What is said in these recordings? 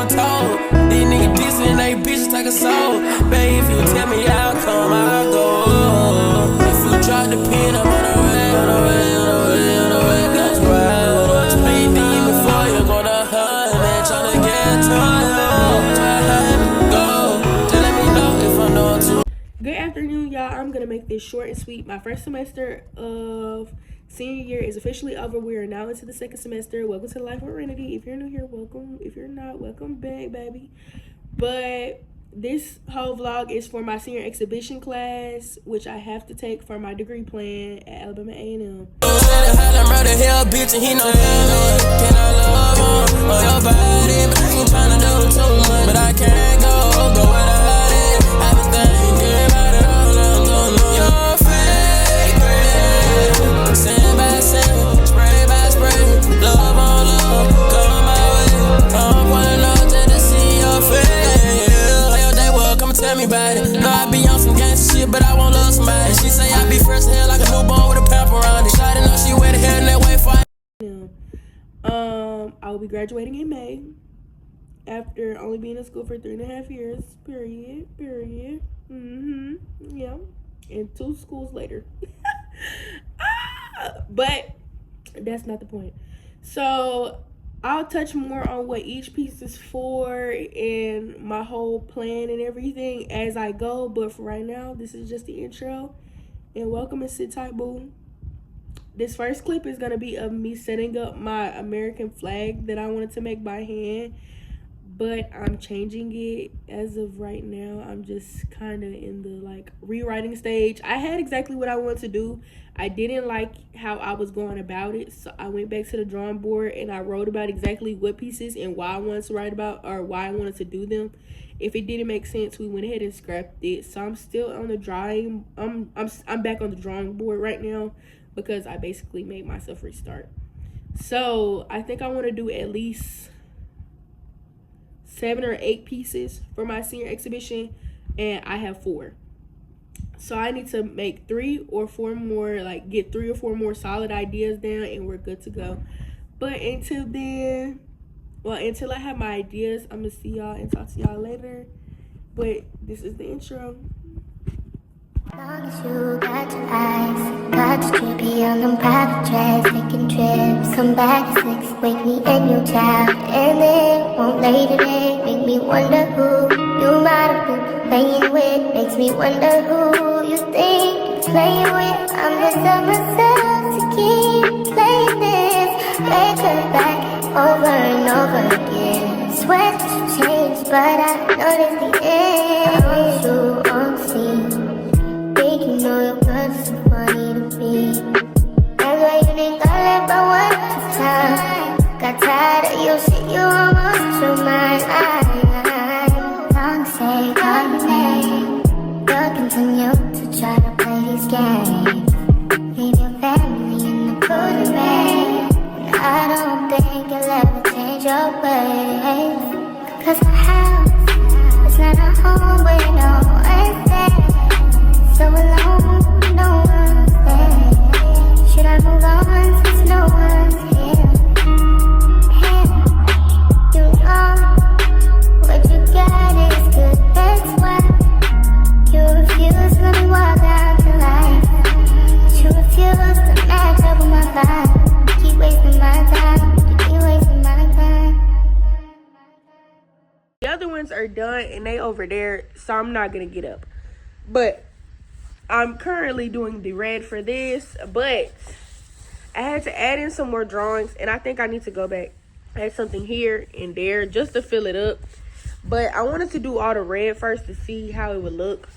were told. These niggas dissing, they bitches take a soul. Baby, if you tell me I'll come, I'll go. If you drop the pin, I'm on the way, on the way, on the way, on the way, cause right. Speed deep before you're gonna hunt, man, tryna get to go. Just let me know if I know too. Good afternoon, y'all. I'm gonna make this short and sweet. My first semester of senior year is officially over. We are now into the second semester. Welcome to Life with Renity. If you're new here, welcome. If you're not, welcome back, baby. But this whole vlog is for my senior exhibition class, which I have to take for my degree plan at Alabama A&M. But I can't go without it. I've been thinking about it all along. Your favorite, sin by sin, spray by spray, love on love, come my way. I'm pulling up just to see your face. Hell, they will come and tell me about it. No, I be on some gangsta shit, but I won't love somebody. She say I be fresh as hell like a newborn with a pamper around it. Shawty know she wet hair and that way for I will be graduating in May after only being in school for 3.5 years. Period. Yeah. And 2 schools later. But that's not the point. So I'll touch more on what each piece is for and my whole plan and everything as I go. But for right now, this is just the intro. And welcome and sit tight, boo. This first clip is going to be of me setting up my American flag that I wanted to make by hand. But I'm changing it as of right now. I'm just kind of in the like rewriting stage. I had exactly what I wanted to do. I didn't like how I was going about it. So I went back to the drawing board and I wrote about exactly what pieces and why I wanted to write about or why I wanted to do them. If it didn't make sense, we went ahead and scrapped it. So I'm still on the drawing. I'm back on the drawing board right now because I basically made myself restart. So I think I want to do at least 7 or 8 pieces for my senior exhibition, and I have 4. So I need to make 3 or 4 more, like get 3 or 4 more solid ideas down, and we're good to go. But until then, until I have my ideas, I'm gonna see y'all and talk to y'all later. But this is the intro. Long as you got your eyes, got your trippy on them private jets, taking trips. Come back at 6, wake me and your child, and then won't lay today. Make me wonder who you might have been playing with. Makes me wonder who you think you're playing with. I'm just on myself to keep playing this record back over and over again. Swear that you changed, but I noticed the end. I want you on scene. Think you know your words so funny to me. That's why you think I left by one time. Got tired of your shit, you almost drew mine. Don't say call your name. You'll continue to try to play these games. Leave your family in the pouring rain. And I don't think you'll ever change your ways. Cause my house is not a home where no one's there. So alone, no one's there. Should I move on since no one's here? You know what you got is good, that's why you refuse to let me walk out to life. You refuse to match up with my vibe. Keep wasting my time, you keep wasting my time. The other ones are done and they over there, so I'm not gonna get up. But I'm currently doing the red for this, but I had to add in some more drawings, and I think I need to go back, add something here and there just to fill it up. But I wanted to do all the red first to see how it would look.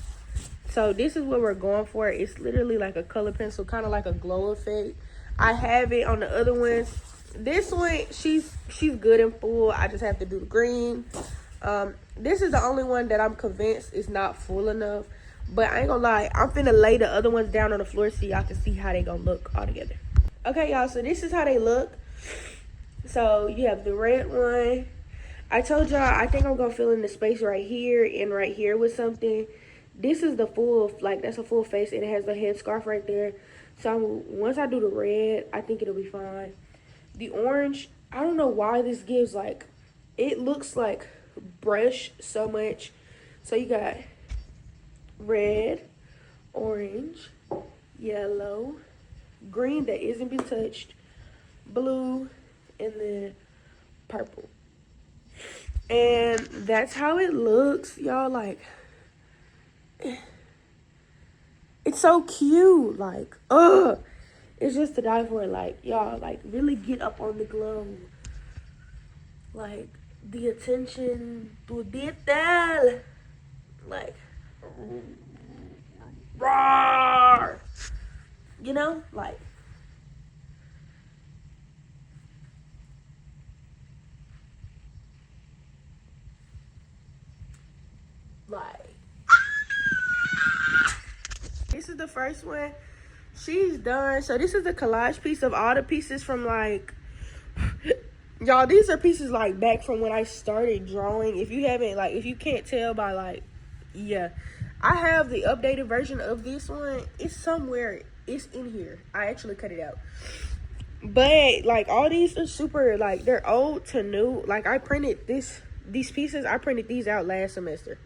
So this is what we're going for. It's literally like a color pencil, kind of like a glow effect. I have it on the other ones. This one, she's good and full. I just have to do the green. This is the only one that I'm convinced is not full enough. But I ain't gonna lie, I'm finna lay the other ones down on the floor so y'all can see how they gonna look all together. Okay, y'all, so this is how they look. So you have the red one. I told y'all I think I'm gonna fill in the space right here and right here with something. This is the full, like, that's a full face, and it has the headscarf right there. So once I do the red, I think it'll be fine. The orange, I don't know why this gives like it looks like brush so much. So you got red, orange, yellow, green that isn't been touched, blue, and then purple. And that's how it looks, y'all. Like, it's so cute. Like, it's just to die for. Like, y'all, like, really get up on the glow. Like, the attention to detail. Like, roar. You know, like, this is the first one. She's done. So this is the collage piece of all the pieces from, like, y'all, these are pieces like back from when I started drawing. If you haven't, like, if you can't tell by, like, yeah, I have the updated version of this one. It's somewhere. It's in here. I actually cut it out. But, like, all these are super, like, they're old to new. Like, I printed these pieces. I printed these out last semester.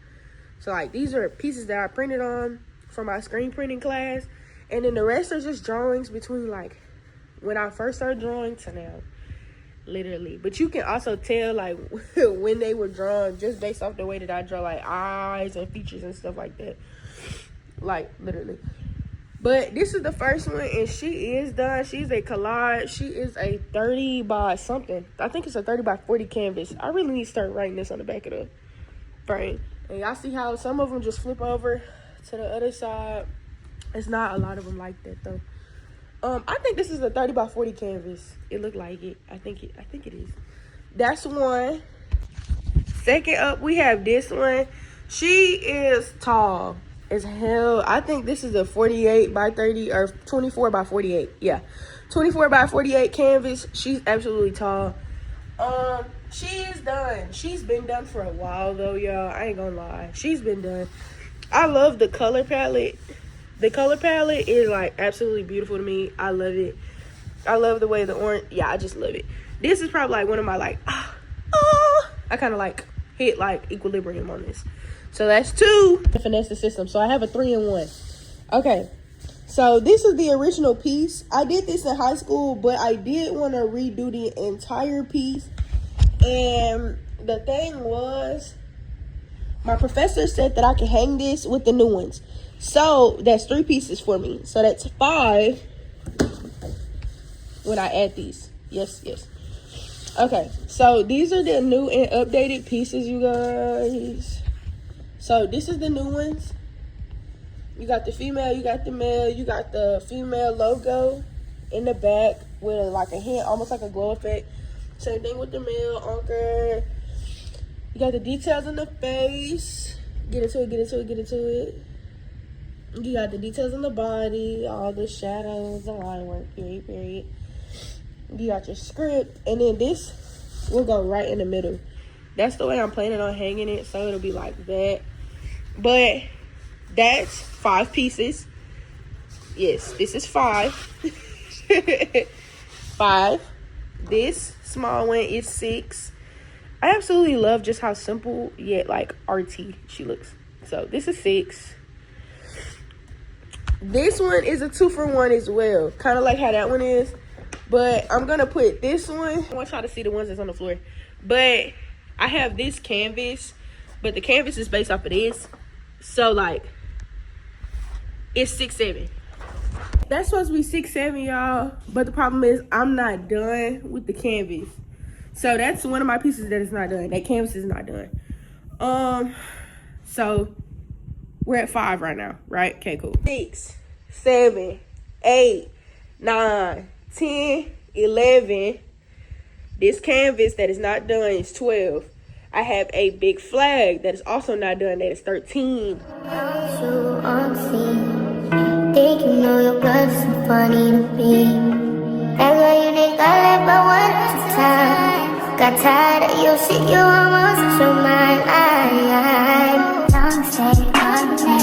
So, like, these are pieces that I printed on for my screen printing class. And then the rest are just drawings between, like, when I first started drawing to now. Literally. But you can also tell, like, when they were drawn just based off the way that I draw, like, eyes and features and stuff like that. Like, literally. But this is the first one, and she is done. She's a collage. She is a 30 by something. I think it's a 30 by 40 canvas. I really need to start writing this on the back of the frame. And y'all see how some of them just flip over to the other side. It's not a lot of them like that, though. I think this is a 30 by 40 canvas. It looked like it. I think it is. That's one. Second up, we have this one. She is tall as hell. I think this is a 48 by 30 or 24 by 48. Yeah, 24 by 48 canvas. She's absolutely tall. She is done. She's been done for a while, though, y'all. I ain't gonna lie. She's been done. I love the color palette. The color palette is, like, absolutely beautiful to me. I love it. I love the way the orange, yeah, I just love it. This is probably, like, one of my, like, I kind of, like, hit, like, equilibrium on this. So that's two. Finesse the system. So I have a 3-in-1. Okay. So this is the original piece. I did this in high school, but I did want to redo the entire piece. And the thing was, my professor said that I could hang this with the new ones. So that's 3 pieces for me. So that's 5 when I add these. Yes. Okay, so these are the new and updated pieces, you guys. So this is the new ones. You got the female, you got the male, you got the female logo in the back with like a hint, almost like a glow effect. Same thing with the male anchor. You got the details in the face. Get into it. You got the details on the body, all the shadows, the line work, period. You got your script, and then this will go right in the middle. That's the way I'm planning on hanging it, so it'll be like that. But that's 5 pieces. Yes, this is 5. 5. This small one is 6. I absolutely love just how simple yet like arty she looks. So this is 6. This one is a 2-for-1 as well, kind of like how that one is. But I'm gonna put this one. I want y'all to see the ones that's on the floor. But I have this canvas, but the canvas is based off of this. So like, it's 6'7". That's supposed to be 6'7", y'all. But the problem is I'm not done with the canvas. So that's one of my pieces that is not done. That canvas is not done. So we're at 5 right now, right? Okay, cool. 6, 7, 8, 9, 10, 11. This canvas that is not done is 12. I have a big flag that is also not done. That is 13. Think you know your blood's so funny to me. That's why you think I left but one at a time. Got tired of your shit, you almost lost your mind. Don't stay on me.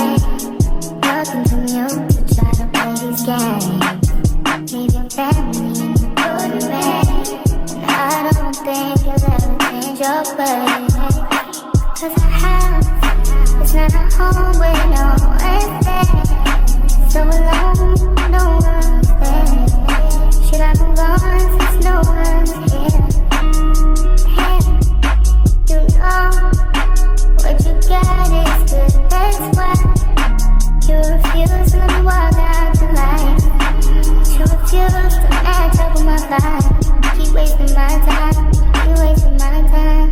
Nothing from you to try to play these games. Leave your family in the good way. I don't think you'll ever change your way. at home with no one there. So alone, no one's there. Should I move on since no one's here? Hey, you know what you got is good, that's why you refuse to let me walk out the light. You refuse to match up with my vibe. Keep wasting my time, keep wasting my time.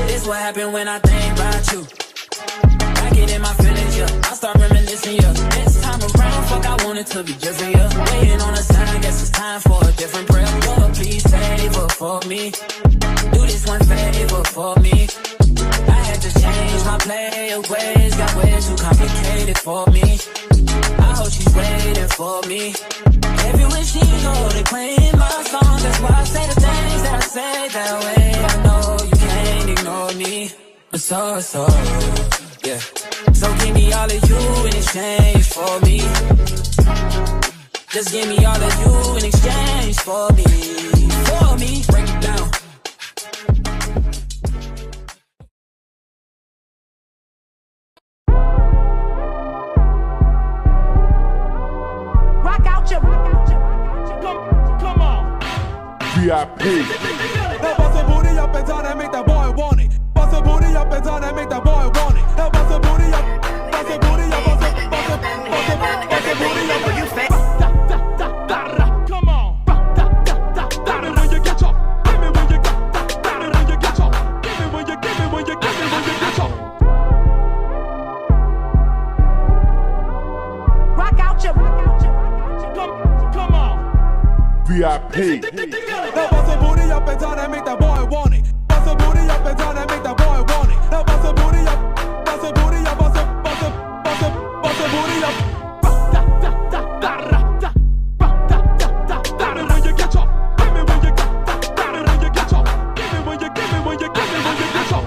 This what happened when I think about you. I get in my feelings, yeah. I start reminiscing, yeah. This time around, fuck, I want it to be different, yeah. Waiting on a sign, guess it's time for a different prayer. Lord, please favor for me. Do this one favor for me. I had to change my play ways, got way too complicated for me. I hope she's waiting for me. Everywhere she go, they playing my songs. That's why I say the things that I say that way. I know you can't ignore me. So, yeah. So give me all of you in exchange for me. Just give me all of you in exchange for me. For me, break it down. VIP. Now bust a booty up and down and make that boy want it. Bust a booty up and down and make that boy want it. Now bust a booty up, bust a booty up, bust a booty up when you fat. Come on. Give me when you get off. Give me when you get off. Give me when you get off. Rock out your. Come on. VIP. Now bust a booty up and down and make that boy want it. Bust a booty up and down and make that boy want it. Now bust a booty up, bust a booty up, bust a booty up. Give me when you get off. Give me when you get off. Give me when you get off.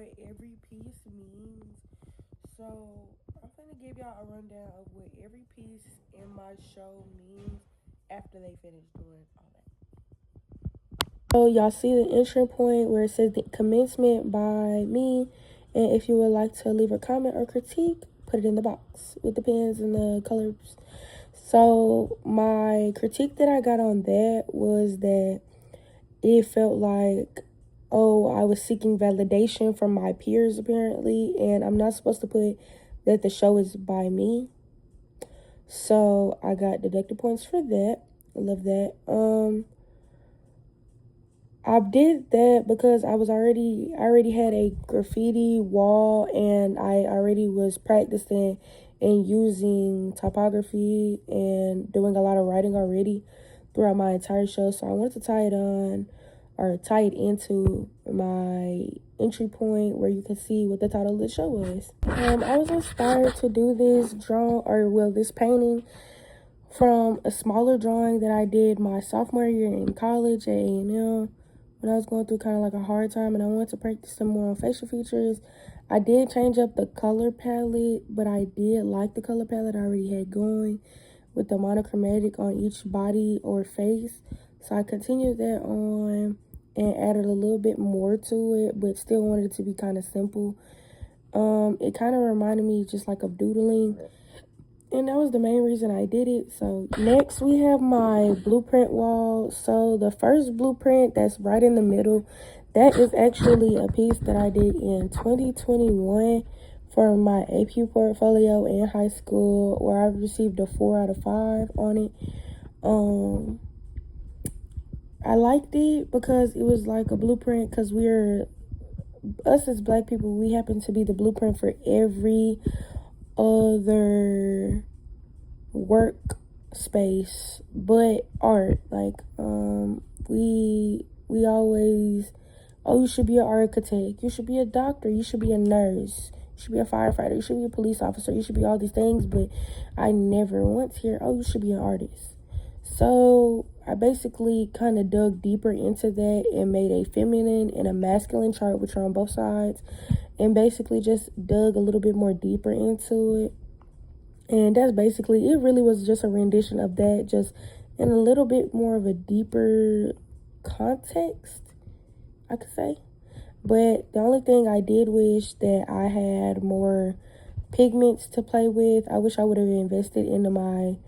what every piece means. So I'm gonna give y'all a rundown of what every piece in my show means after they finish doing all that. So y'all see the entry point where it says the commencement by me, and if you would like to leave a comment or critique, put it in the box with the pens and the colors. So my critique that I got on that was that it felt like, oh, I was seeking validation from my peers apparently, and I'm not supposed to put that the show is by me. So I got deducted points for that. I love that. I did that because I already had a graffiti wall, and I already was practicing and using typography and doing a lot of writing already throughout my entire show. So I wanted to tie it into my entry point where you can see what the title of the show was. I was inspired to do this painting from a smaller drawing that I did my sophomore year in college at A&M when I was going through kind of like a hard time, and I wanted to practice some more on facial features. I did change up the color palette, but I did like the color palette I already had going with the monochromatic on each body or face. So I continued that on and added a little bit more to it, but still wanted it to be kind of simple. It kind of reminded me just like of doodling, and that was the main reason I did it. So next we have my blueprint wall. So the first blueprint that's right in the middle, that is actually a piece that I did in 2021 for my AP portfolio in high school, where I received a 4 out of 5 on it. I liked it because it was like a blueprint, because us as black people, we happen to be the blueprint for every other work space but art. Like we always, oh, you should be an architect, you should be a doctor, you should be a nurse, you should be a firefighter, you should be a police officer, you should be all these things, but I never once hear, oh, you should be an artist. So I basically kind of dug deeper into that and made a feminine and a masculine chart, which are on both sides, and basically just dug a little bit more deeper into it. And that's basically, it really was just a rendition of that, just in a little bit more of a deeper context, I could say. But the only thing I did wish that I had more pigments to play with. I wish I would have invested into my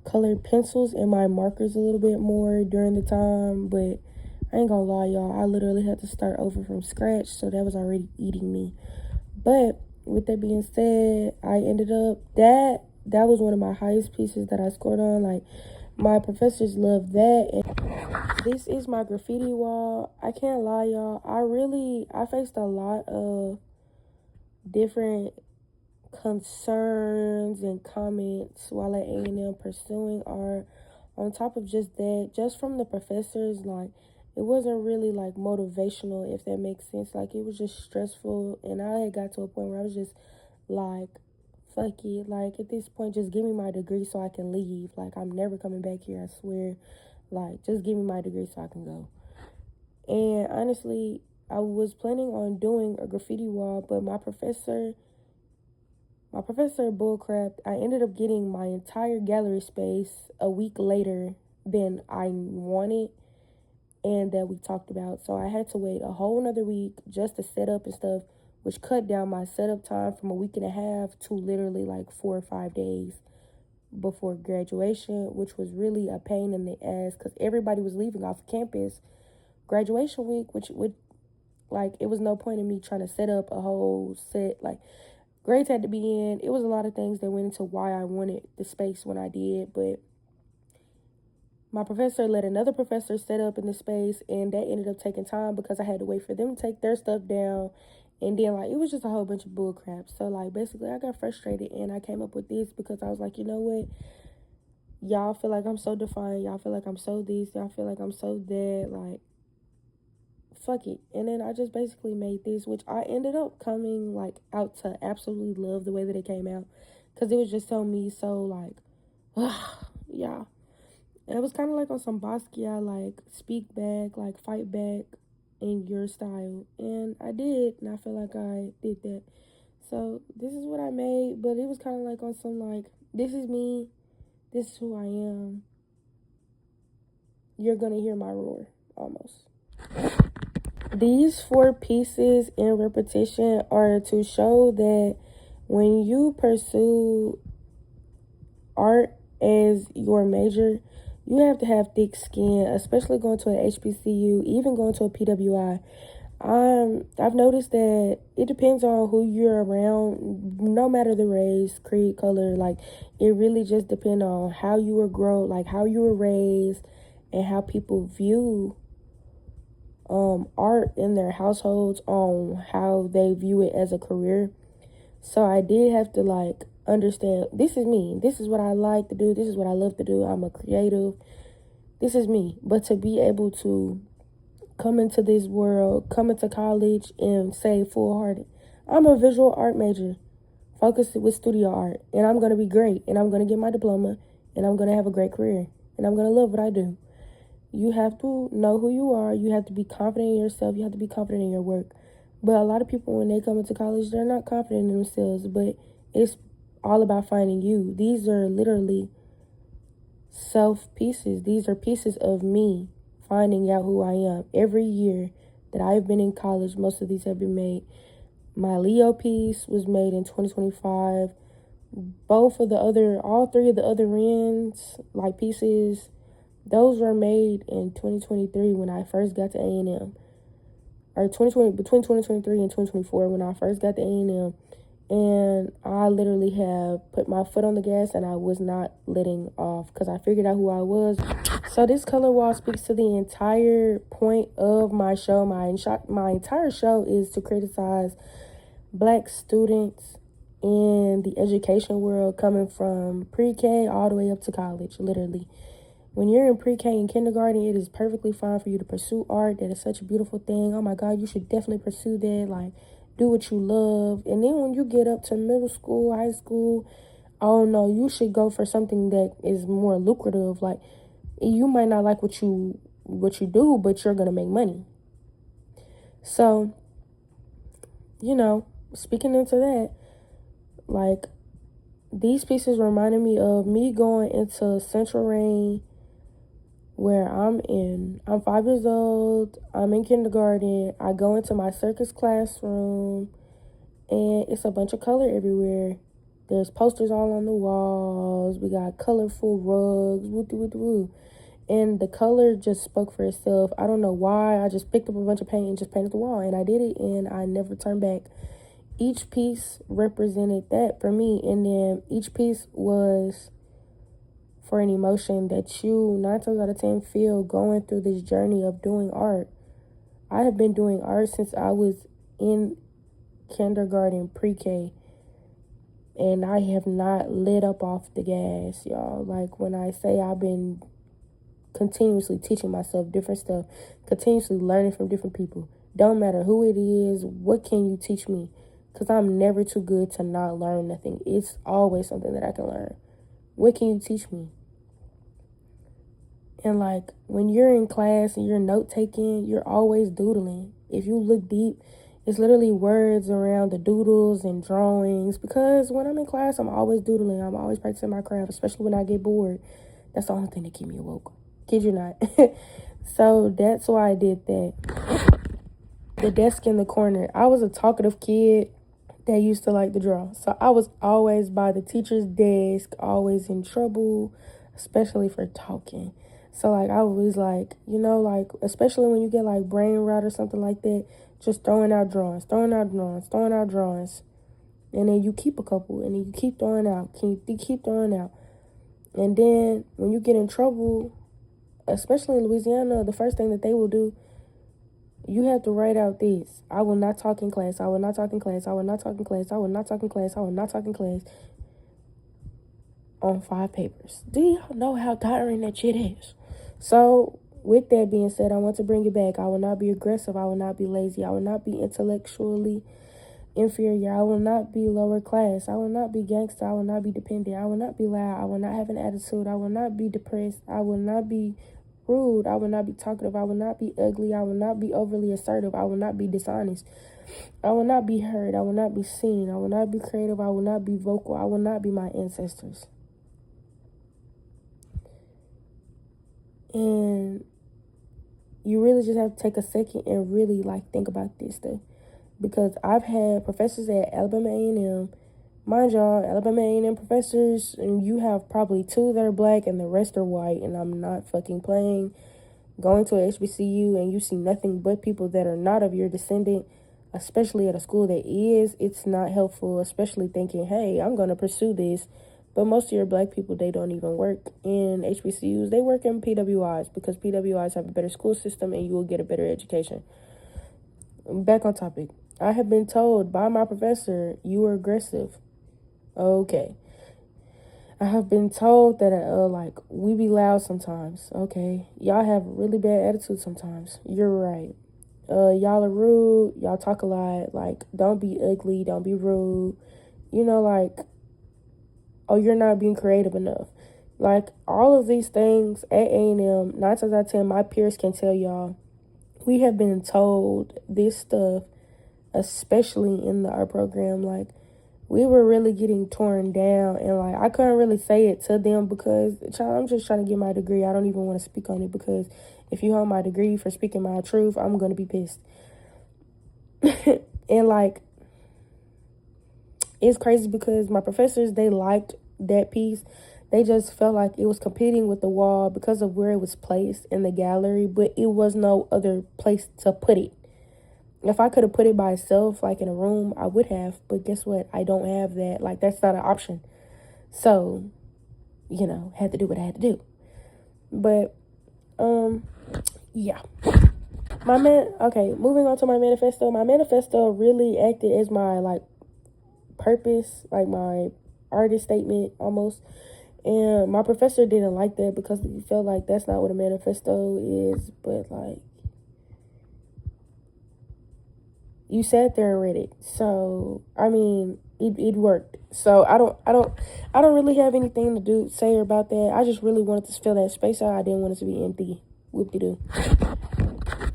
colored pencils and my markers a little bit more during the time, but I ain't gonna lie, y'all, I literally had to start over from scratch, so that was already eating me. But with that being said, I ended up that was one of my highest pieces that I scored on. Like, my professors loved that. And this is my graffiti wall. I can't lie, y'all, I faced a lot of different concerns and comments while at A&M pursuing art. On top of just that, just from the professors, like, it wasn't really like motivational, if that makes sense. Like, it was just stressful, and I had got to a point where I was just like, fuck it, like, at this point, just give me my degree so I can leave. Like, I'm never coming back here, I swear. Like, just give me my degree so I can go. And honestly, I was planning on doing a graffiti wall, but my professor bullcrapped. I ended up getting my entire gallery space a week later than I wanted and that we talked about. So I had to wait a whole another week just to set up and stuff, which cut down my setup time from a week and a half to literally like 4 or 5 days before graduation, which was really a pain in the ass because everybody was leaving off campus graduation week, which would, like, it was no point in me trying to set up a whole set. Like, grades had to be in. It was a lot of things that went into why I wanted the space when I did, but my professor let another professor set up in the space, and that ended up taking time because I had to wait for them to take their stuff down, and then, like, it was just a whole bunch of bull crap. So, like, basically, I got frustrated, and I came up with this because I was like, you know what? Y'all feel like I'm so defiant. Y'all feel like I'm so this. Y'all feel like I'm so that. Like, fuck it. And then I just basically made this, which I ended up coming, like, out to absolutely love the way that it came out, because it was just so me, so, like, yeah. And it was kind of like on some Basquiat, like, speak back, like, fight back in your style. And I did, and I feel like I did that. So this is what I made, but it was kind of like on some like, this is me, this is who I am. You're gonna hear my roar, almost. These 4 pieces in repetition are to show that when you pursue art as your major, you have to have thick skin, especially going to an HBCU, even going to a PWI. I've noticed that it depends on who you're around, no matter the race, creed, color. Like, it really just depends on how you were grown, like how you were raised, and how people view art in their households, on how they view it as a career. So I did have to like understand, this is me, this is what I like to do, this is what I love to do, I'm a creative, this is me. But to be able to come into this world, come into college and say full-hearted, I'm a visual art major, focused with studio art, and I'm going to be great, and I'm going to get my diploma, and I'm going to have a great career, and I'm going to love what I do. You have to know who you are. You have to be confident in yourself. You have to be confident in your work. But a lot of people, when they come into college, they're not confident in themselves. But it's all about finding you. These are literally self pieces. These are pieces of me finding out who I am. Every year that I've been in college, most of these have been made. My Leo piece was made in 2025. All 3 of the other ends, like pieces, those were made in 2023 when I first got to A&M. Or between 2023 and 2024 when I first got to A&M. And I literally have put my foot on the gas and I was not letting off because I figured out who I was. So this color wall speaks to the entire point of my show. My entire show is to criticize Black students in the education world, coming from pre-K all the way up to college, literally. When you're in pre-K and kindergarten, it is perfectly fine for you to pursue art. That is such a beautiful thing. Oh my God, you should definitely pursue that. Like, do what you love. And then when you get up to middle school, high school, oh no, you should go for something that is more lucrative. Like, you might not like what you do, but you're gonna make money. So, speaking into that, like, these pieces reminded me of me going into Central Rain, where I'm 5 years old, I'm in kindergarten, I go into my circus classroom, and it's a bunch of color everywhere. There's posters all on the walls, we got colorful rugs, woo. And the color just spoke for itself. I don't know why, I just picked up a bunch of paint and just painted the wall, and I did it, and I never turned back. Each piece represented that for me, and then each piece was for an emotion that you 9 times out of 10 feel going through this journey of doing art. I have been doing art since I was in kindergarten, pre-K, and I have not lit up off the gas, y'all. Like, when I say I've been continuously teaching myself different stuff, continuously learning from different people. Don't matter who it is, what can you teach me? Because I'm never too good to not learn nothing. It's always something that I can learn. What can you teach me? And like, when you're in class and you're note-taking, you're always doodling. If you look deep, it's literally words around the doodles and drawings. Because when I'm in class, I'm always doodling. I'm always practicing my craft, especially when I get bored. That's the only thing that keep me awoke. Kid you not. So that's why I did that. The desk in the corner. I was a talkative kid that used to like to draw. So I was always by the teacher's desk, always in trouble, especially for talking. So, like, I was like, like, especially when you get, like, brain rot or something like that, just throwing out drawings. And then you keep a couple, and then you keep throwing out, keep throwing out. And then when you get in trouble, especially in Louisiana, the first thing that they will do, you have to write out this. I will not talk in class. I will not talk in class. I will not talk in class. I will not talk in class. I will not talk in class. On 5 papers. Do y'all know how tiring that shit is? So, with that being said, I want to bring it back. I will not be aggressive. I will not be lazy. I will not be intellectually inferior. I will not be lower class. I will not be gangster. I will not be dependent. I will not be loud. I will not have an attitude. I will not be depressed. I will not be rude. I will not be talkative. I will not be ugly. I will not be overly assertive. I will not be dishonest. I will not be heard. I will not be seen. I will not be creative. I will not be vocal. I will not be my ancestors. And you really just have to take a second and really like think about this stuff. Because I've had professors at Alabama A&M. Mind y'all, Alabama A&M professors, and you have probably 2 that are black and the rest are white. And I'm not fucking playing. Going to a HBCU and you see nothing but people that are not of your descendant, especially at a school that is, it's not helpful, especially thinking, hey, I'm going to pursue this. But most of your black people, they don't even work in HBCUs. They work in PWIs because PWIs have a better school system and you will get a better education. Back on topic. I have been told by my professor, you are aggressive. Okay. I have been told that, we be loud sometimes. Okay. Y'all have really bad attitude sometimes. You're right. Y'all are rude. Y'all talk a lot. Like, don't be ugly. Don't be rude. You know, like, oh, you're not being creative enough. Like, all of these things at A&M, 9 times out of 10, my peers can tell y'all, we have been told this stuff, especially in the art program. Like, we were really getting torn down, and like I couldn't really say it to them because, child, I'm just trying to get my degree. I don't even want to speak on it because if you hold my degree for speaking my truth, I'm gonna be pissed. And like, it's crazy because my professors, they liked that piece. They just felt like it was competing with the wall because of where it was placed in the gallery, but it was no other place to put it. If I could have put it by itself, like in a room, I would have. But guess what? I don't have that. Like, that's not an option. So, you know, had to do what I had to do. But, yeah. Moving on to my manifesto. My manifesto really acted as my, like, purpose, like my artist statement almost. And my professor didn't like that because he felt like that's not what a manifesto is. But, like, you sat there and read it. So, I mean, it worked. So I don't really have anything to say about that. I just really wanted to fill that space out. I didn't want it to be empty. Whoop-de-doo.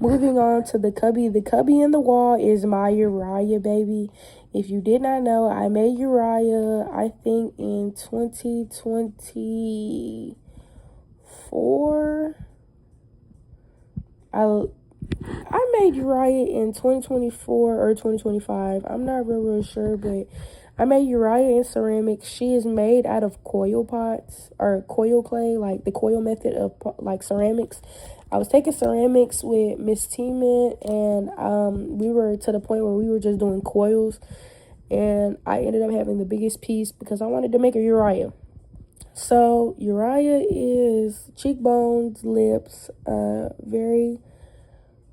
Moving on to the cubby. The cubby in the wall is my Uriah, baby. If you did not know, I made Uriah, I think, in 2024. I made Uriah in 2024 or 2025. I'm not real sure, but I made Uriah in ceramics. She is made out of coil pots or coil clay, like the coil method of like ceramics. I was taking ceramics with Miss Teeman, and we were to the point where we were just doing coils, and I ended up having the biggest piece because I wanted to make a Uriah. So Uriah is cheekbones, lips, very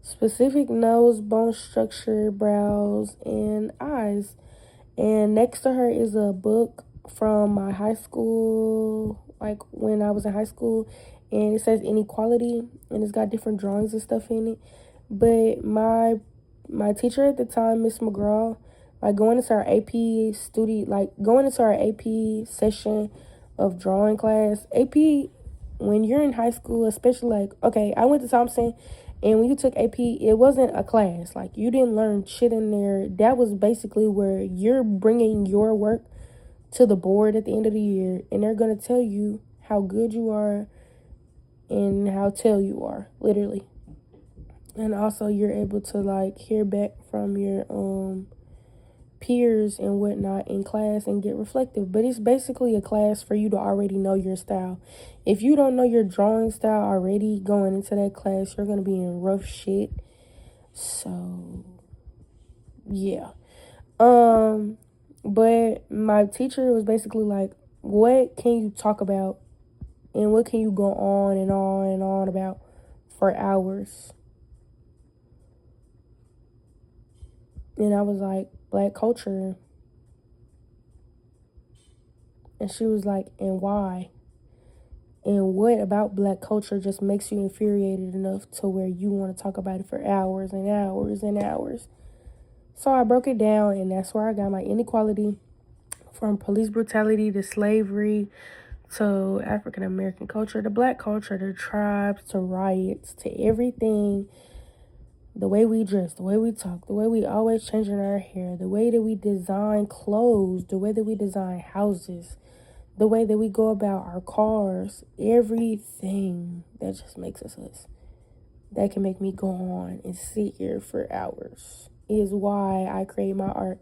specific nose, bone structure, brows, and eyes. And next to her is a book from my high school, like when I was in high school, and it says Inequality, and it's got different drawings and stuff in it. But my teacher at the time, Miss McGraw, like going into our AP session of drawing class, AP, when you're in high school, especially like, okay, I went to Thompson. And when you took AP, it wasn't a class. Like, you didn't learn shit in there. That was basically where you're bringing your work to the board at the end of the year. And they're going to tell you how good you are and how tell you are, literally. And also, you're able to, like, hear back from your peers and whatnot in class and get reflective. But it's basically a class for you to already know your style. If you don't know your drawing style already going into that class, you're going to be in rough shit. So, yeah. But my teacher was basically like, what can you talk about and what can you go on and on and on about for hours? And I was like, Black culture. And she was like, and why? And what about Black culture just makes you infuriated enough to where you want to talk about it for hours and hours and hours? So I broke it down, and that's where I got my inequality, from police brutality to slavery to African American culture, to black culture, to tribes, to riots, to everything. The way we dress, the way we talk, the way we always changing our hair, the way that we design clothes, the way that we design houses, the way that we go about our cars, everything that just makes us us. That can make me go on and sit here for hours is why I create my art,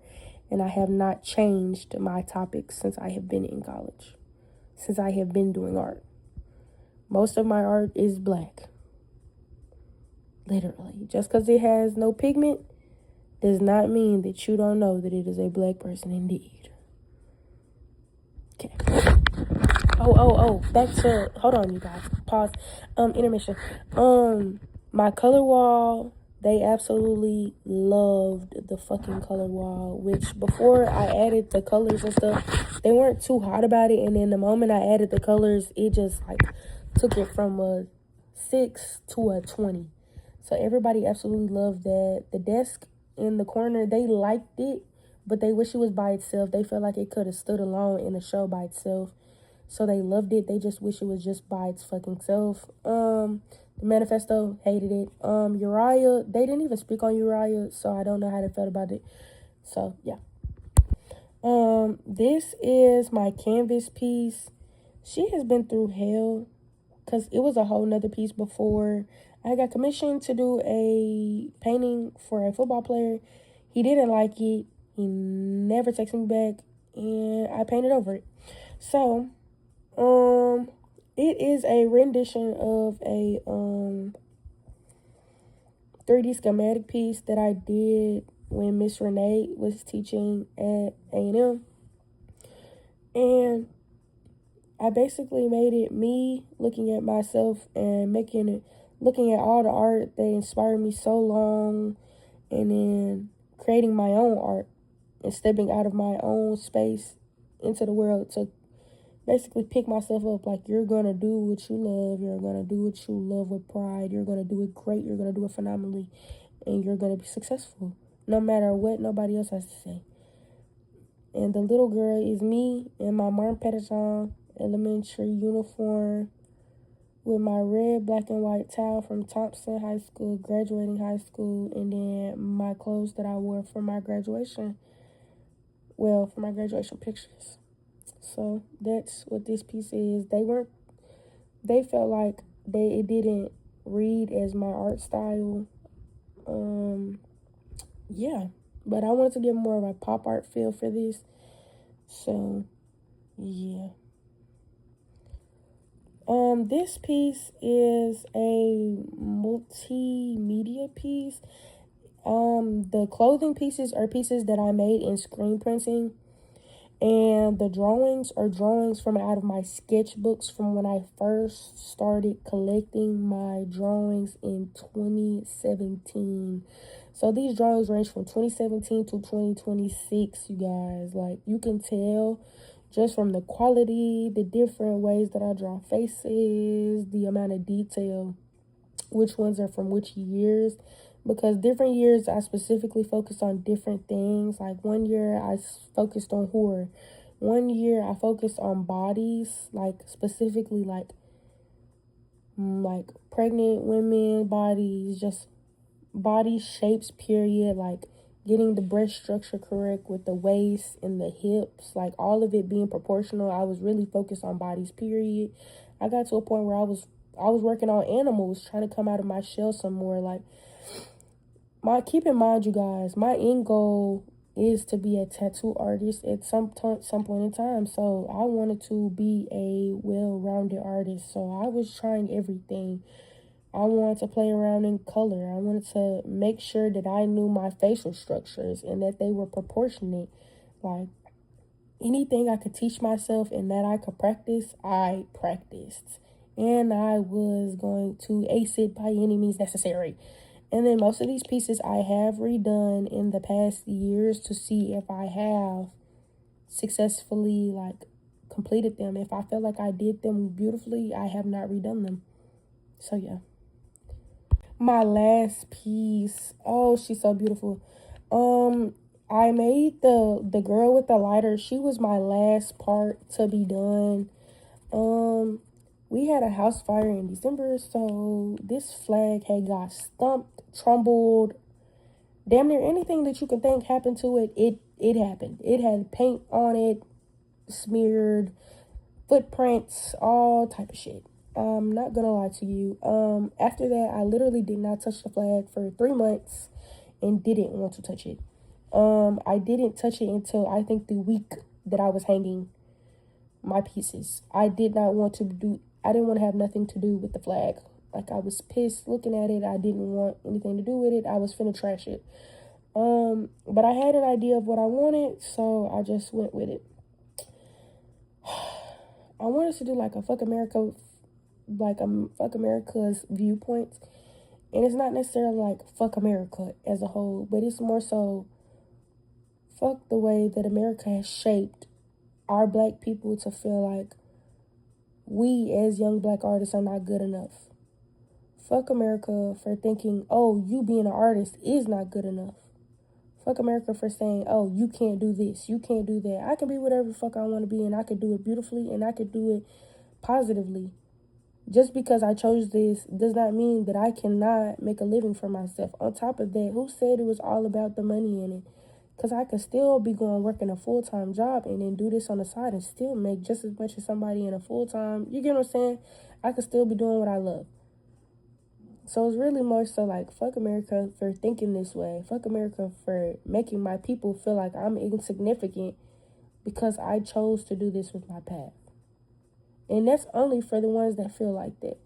and I have not changed my topics since I have been in college, since I have been doing art. Most of my art is black. Literally. Just because it has no pigment does not mean that you don't know that it is a black person indeed. Okay. Back to, hold on, you guys. Pause. Intermission. My color wall, they absolutely loved the fucking color wall, which before I added the colors and stuff, they weren't too hot about it. And then the moment I added the colors, it just like took it from a 6 to a 20. So everybody absolutely loved that. The desk in the corner, they liked it, but they wish it was by itself. They felt like it could have stood alone in a show by itself. So they loved it. They just wish it was just by its fucking self. The manifesto, hated it. Uriah, they didn't even speak on Uriah, so I don't know how they felt about it. So yeah. This is my canvas piece. She has been through hell because it was a whole nother piece before. I got commissioned to do a painting for a football player. He didn't like it. He never texted me back, and I painted over it. So, it is a rendition of a 3D schematic piece that I did when Miss Renee was teaching at A&M. And I basically made it me looking at myself and looking at all the art that inspired me so long, and then creating my own art and stepping out of my own space into the world to basically pick myself up. Like, you're going to do what you love. You're going to do what you love with pride. You're going to do it great. You're going to do it phenomenally. And you're going to be successful no matter what nobody else has to say. And the little girl is me in my Martin Petitjean elementary uniform with my red, black, and white towel from Thompson High School, graduating high school, and then my clothes that I wore for my graduation. Well, for my graduation pictures. So that's what this piece is. They felt like it didn't read as my art style. Yeah. But I wanted to get more of a pop art feel for this. So, yeah. This piece is a multimedia piece. The clothing pieces are pieces that I made in screen printing. And the drawings are drawings from out of my sketchbooks from when I first started collecting my drawings in 2017. So these drawings range from 2017 to 2026, you guys. Like, you can tell just from the quality, the different ways that I draw faces, the amount of detail, which ones are from which years. Because different years I specifically focused on different things. Like, one year I focused on horror. One year I focused on bodies, like specifically like pregnant women bodies, just body shapes, period. Like getting the breast structure correct with the waist and the hips, like all of it being proportional. I was really focused on bodies, period. I got to a point where I was working on animals, trying to come out of my shell some more. Like, keep in mind, you guys, my end goal is to be a tattoo artist at some point in time. So I wanted to be a well-rounded artist. So I was trying everything. I wanted to play around in color. I wanted to make sure that I knew my facial structures and that they were proportionate. Like, anything I could teach myself and that I could practice, I practiced. And I was going to ace it by any means necessary. And then most of these pieces I have redone in the past years to see if I have successfully, like, completed them. If I feel like I did them beautifully, I have not redone them. So, yeah. My last piece. Oh, she's so beautiful. I made the girl with the lighter. She was my last part to be done. We had a house fire in December, so this flag had got stumped, trumbled, damn near anything that you can think happened to it, it happened. It had paint on it, smeared, footprints, all type of shit. I'm not gonna lie to you. After that, I literally did not touch the flag for 3 months and didn't want to touch it. I didn't touch it until I think the week that I was hanging my pieces. I didn't want to have nothing to do with the flag. Like, I was pissed looking at it. I didn't want anything to do with it. I was finna trash it. But I had an idea of what I wanted, so I just went with it. I wanted to do like a fuck America, fuck America's viewpoints. And it's not necessarily like fuck America as a whole, but it's more so fuck the way that America has shaped our black people to feel like we as young black artists are not good enough. Fuck America for thinking, oh, you being an artist is not good enough. Fuck America for saying, oh, you can't do this, you can't do that. I can be whatever the fuck I want to be, and I can do it beautifully, and I can do it positively. Just because I chose this does not mean that I cannot make a living for myself. On top of that, who said it was all about the money in it? Because I could still be going working a full-time job and then do this on the side and still make just as much as somebody in a full-time. You get what I'm saying? I could still be doing what I love. So it's really more so like, fuck America for thinking this way. Fuck America for making my people feel like I'm insignificant because I chose to do this with my path. And that's only for the ones that feel like that.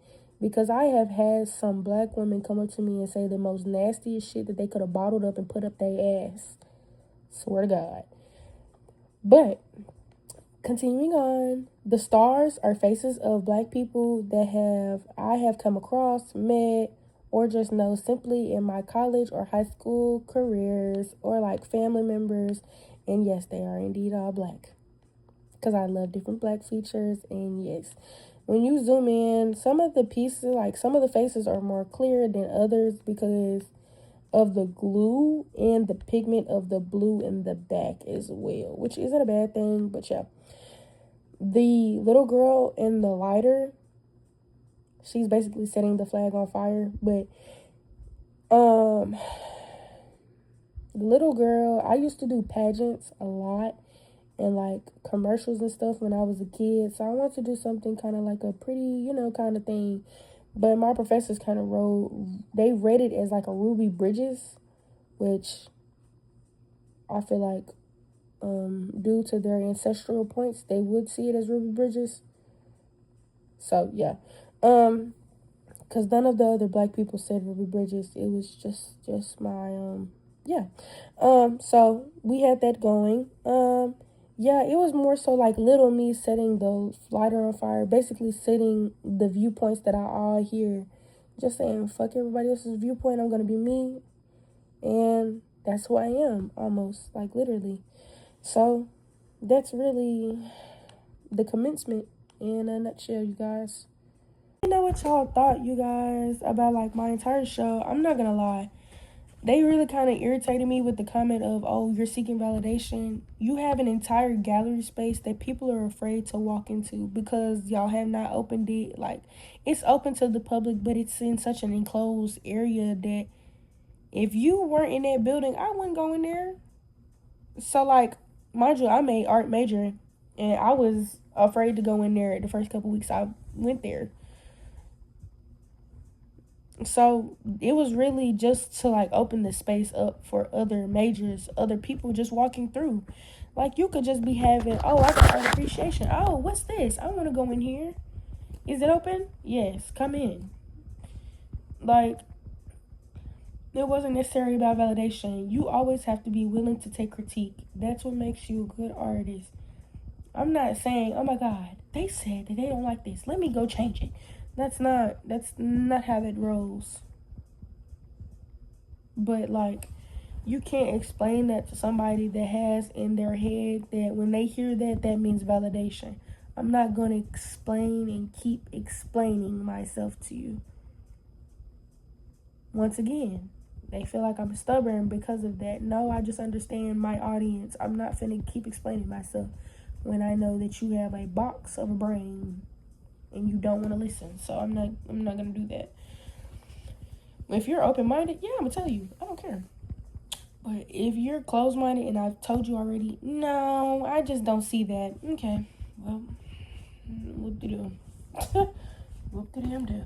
Because I have had some black women come up to me and say the most nastiest shit that they could have bottled up and put up their ass. Swear to God. But continuing on, the stars are faces of black people that I have come across, met, or just know simply in my college or high school careers, or like family members. And yes, they are indeed all black. Because I love different black features. And yes, when you zoom in, some of the pieces, like some of the faces are more clear than others because of the glue and the pigment of the blue in the back as well, which isn't a bad thing, but yeah. The little girl in the lighter, she's basically setting the flag on fire, but the little girl, I used to do pageants a lot and like commercials and stuff when I was a kid, so I wanted to do something kind of like a pretty, kind of thing. But my professors kind of they read it as like a Ruby Bridges, which I feel like due to their ancestral points, they would see it as Ruby Bridges. So yeah, because none of the other black people said Ruby Bridges. It was just my yeah. So we had that going. Yeah, it was more so like little me setting the lighter on fire, basically setting the viewpoints that I all hear. Just saying, fuck everybody else's viewpoint, I'm gonna be me. And that's who I am, almost, like literally. So that's really the commencement in a nutshell, you guys. I know what y'all thought, you guys, about like my entire show. I'm not gonna lie. They really kind of irritated me with the comment of, oh, you're seeking validation. You have an entire gallery space that people are afraid to walk into because y'all have not opened it. Like, it's open to the public, but it's in such an enclosed area that if you weren't in that building, I wouldn't go in there. So, like, mind you, I made art major, and I was afraid to go in there the first couple weeks I went there. So it was really just to like open the space up for other majors, other people just walking through. Like, you could just be having, oh, I got art appreciation. Oh, what's this? I want to go in here. Is it open? Yes, come in. Like, it wasn't necessarily about validation. You always have to be willing to take critique. That's what makes you a good artist. I'm not saying, oh my God, they said that they don't like this, let me go change it. That's not how that rolls. But like, you can't explain that to somebody that has in their head that when they hear that, that means validation. I'm not going to explain and keep explaining myself to you. Once again, they feel like I'm stubborn because of that. No, I just understand my audience. I'm not finna keep explaining myself when I know that you have a box of a brain and you don't want to listen. So I'm not gonna do that. If you're open-minded, yeah, I'm gonna tell you. I don't care. But if you're closed-minded and I've told you already, no, I just don't see that. Okay, well, whoop-de-doo. Whoop-de-damn-do.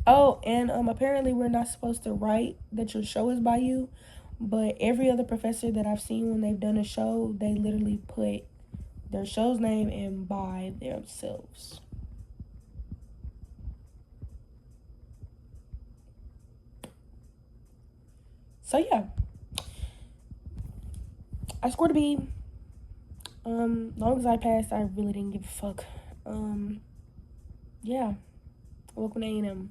Oh, and apparently we're not supposed to write that your show is by you, but every other professor that I've seen when they've done a show, they literally put their show's name and by themselves. So yeah, I scored a B. Long as I passed, I really didn't give a fuck. Yeah, welcome to A&M.